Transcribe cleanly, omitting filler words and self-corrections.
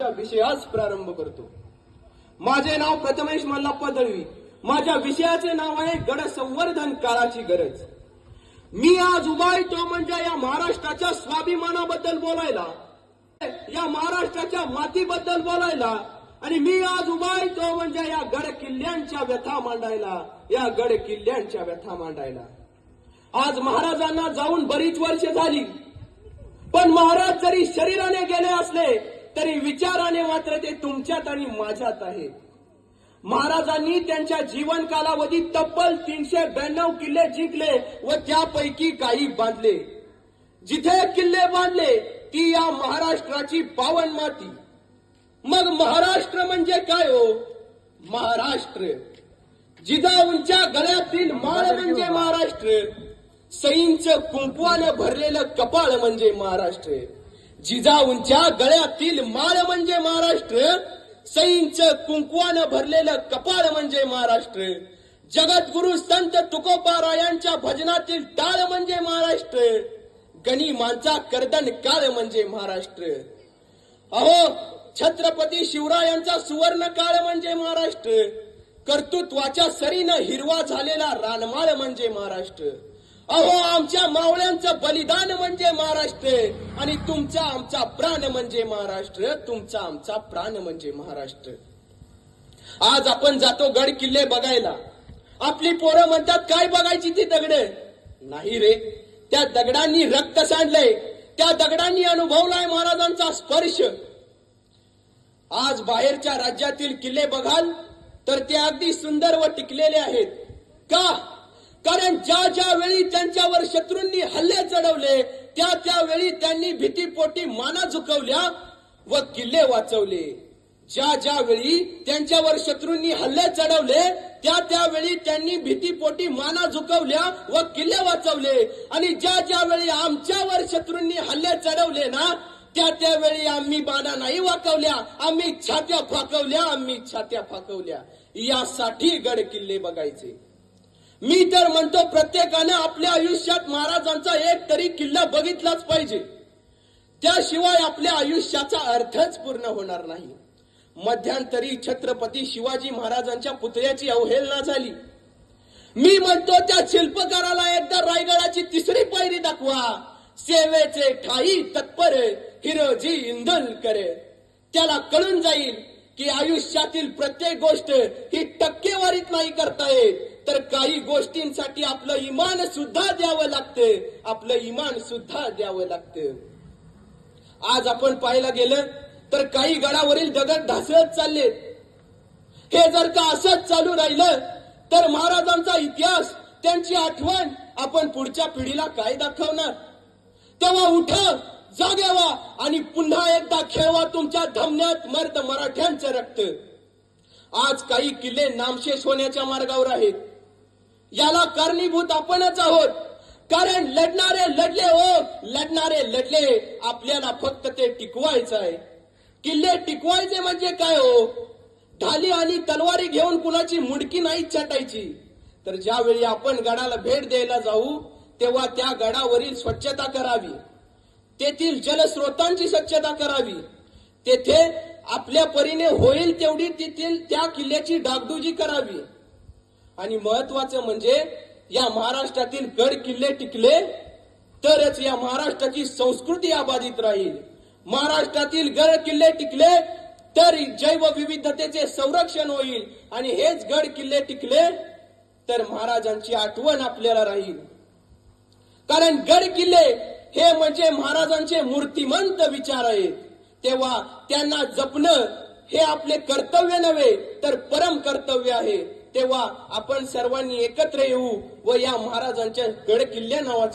विषयास प्रारंभ करतो। माझे नाव प्रथमेश मल्लप्पा दळवी। माझ्या विषयाचे नाव आहे गड संवर्धन काळाची गरज। मी आज उभा आहे तो म्हणजे या महाराष्ट्राच्या स्वाभिमानाबद्दल बोलायला, या महाराष्ट्राच्या मातीबद्दल बोलायला, आणि मी आज उभा आहे तो म्हणजे या गड किल्ल्यांच्या व्यथा मांडायला, या गड किल्ल्यांच्या व्यथा मांडायला। आज महाराजांना जाऊन बरीच वर्ष झाली, पण महाराज जरी शरीराने गेले असले तरी विचाराने मात्र ते तुमच्यात आणि माझ्यात आहेत। महाराजांनी त्यांच्या जीवन कालावधीत तब्बल 392 किल्ले जिंकले व त्यापैकी काही बांधले। जिथे किल्ले बांधले ती या महाराष्ट्राची पावन माती। मग महाराष्ट्र म्हणजे काय हो? महाराष्ट्र जिजाऊंच्या गळ्यातील माळ म्हणजे महाराष्ट्र, सईंचं कुंकवानं भरलेलं कपाळ म्हणजे महाराष्ट्र। जिजाऊंच्या गळ्यातील माळ म्हणजे महाराष्ट्र, सईंचं कुंकवानं भरलेलं कपाळ म्हणजे महाराष्ट्र। जगद्गुरु संत तुकोबारायांच्या भजनातील टाळ म्हणजे महाराष्ट्र, गनिमांचा कर्दन काळ म्हणजे महाराष्ट्र। अहो, छत्रपती शिवरायांचा सुवर्ण काळ म्हणजे महाराष्ट्र, कर्तृत्वाच्या सरीनं हिरवा झालेला रानमाळ म्हणजे महाराष्ट्र। अहो, आमच्या मावळ्यांचं बलिदान म्हणजे महाराष्ट्र, आणि तुमचा आमचा प्राण म्हणजे महाराष्ट्र, तुमचा आमचा प्राण म्हणजे महाराष्ट्र। आज आपण जातो गड किल्ले बघायला। आपली पोरं म्हणतात काय बघायची ती दगड? नाही रे, त्या दगडांनी रक्त सांडलंय, त्या दगडांनी अनुभवलाय महाराजांचा स्पर्श। आज बाहेरच्या राज्यातील किल्ले बघाल तर ते अगदी सुंदर व टिकलेले आहेत। का? कारण ज्या ज्या वेळी त्यांच्यावर शत्रूंनी हल्ले चढवले त्या त्यावेळी त्यांनी भीतीपोटी माना झुकवल्या व किल्ले वाचवले। ज्या ज्या वेळी त्यांच्यावर शत्रूंनी हल्ले चढवले त्या त्यावेळी त्यांनी भीतीपोटी माना झुकवल्या व किल्ले वाचवले, आणि ज्या ज्या वेळी आमच्यावर शत्रूंनी हल्ले चढवले ना त्या त्यावेळी आम्ही बाणा नाही वाकवल्या, आम्ही छात्या फाकवल्या, आम्ही छात्या फाकवल्या। यासाठी गड किल्ले बघायचे। मी तर म्हणतो प्रत्येकाने आपल्या आयुष्यात महाराजांचा एक तरी किल्ला बघितलाच पाहिजे, त्याशिवाय आपल्या आयुष्याचा अर्थच पूर्ण होणार नाही। मध्यंतरी छत्रपती शिवाजी महाराजांच्या पुतळ्याची अवहेलना झाली। मी म्हणतो त्या शिल्पकाराला एकदा रायगडाची 3री पायरी दाखवा, सेवेचे ठाई तत्पर हिरोजी इंदलकर। त्याला कळून जाईल की आयुष्यातील प्रत्येक गोष्ट ही टक्केवारीत नाही करता येत, तर काही गोष्टींसाठी आपलं इमान सुद्धा द्यावं लागतं, आपलं इमान सुद्धा द्यावं लागतं। आज आपण पाहायला गेलं तर काही गडावरील दगड ढासळत चाललेत। हे जर का असंच चालू राहिलं तर महाराजांचा इतिहास, त्यांची आठवण आपण पुढच्या पिढीला काय दाखवणार? तेव्हा उठा, जागे व्हा आणि पुन्हा एकदा खेळवा तुमच्या धमन्यात मर्द मराठ्यांचं रक्त। आज काही किल्ले नामशेष होण्याच्या मार्गावर आहेत, याला कारणीभूत आपणच आहोत। कारण लढणारे लढले हो, लढणारे लढले, आपल्याला फक्त ते टिकवायचं आहे। किल्ले टिकवायचे म्हणजे काय हो? ढाली आणि तलवारी घेऊन कुणाची मुडकी नाही छाटायची, तर ज्यावेळी आपण गडाला भेट द्यायला जाऊ तेव्हा त्या गडावरील स्वच्छता करावी, तेथील जलस्रोतांची स्वच्छता करावी, तेथे आपल्या परीने होईल तेवढी तेथील त्या किल्ल्याची डागडुजी करावी। आणि महत्वाचं म्हणजे या महाराष्ट्रातील गड किल्ले टिकले तरच या महाराष्ट्राची संस्कृती अबाधित राहील। महाराष्ट्रातील गड किल्ले टिकले तर जैवविविधतेचे संरक्षण होईल, आणि हेच गड किल्ले टिकले तर महाराजांची आठवण आपल्याला राहील। कारण गड किल्ले हे म्हणजे महाराजांचे मूर्तिमंत विचार आहेत, तेव्हा त्यांना जपणं हे आपले कर्तव्य नव्हे तर परम कर्तव्य आहे। तेव्हा आपण सर्वांनी एकत्र येऊ व या महाराजांच्या गड किल्ल्या नावाचं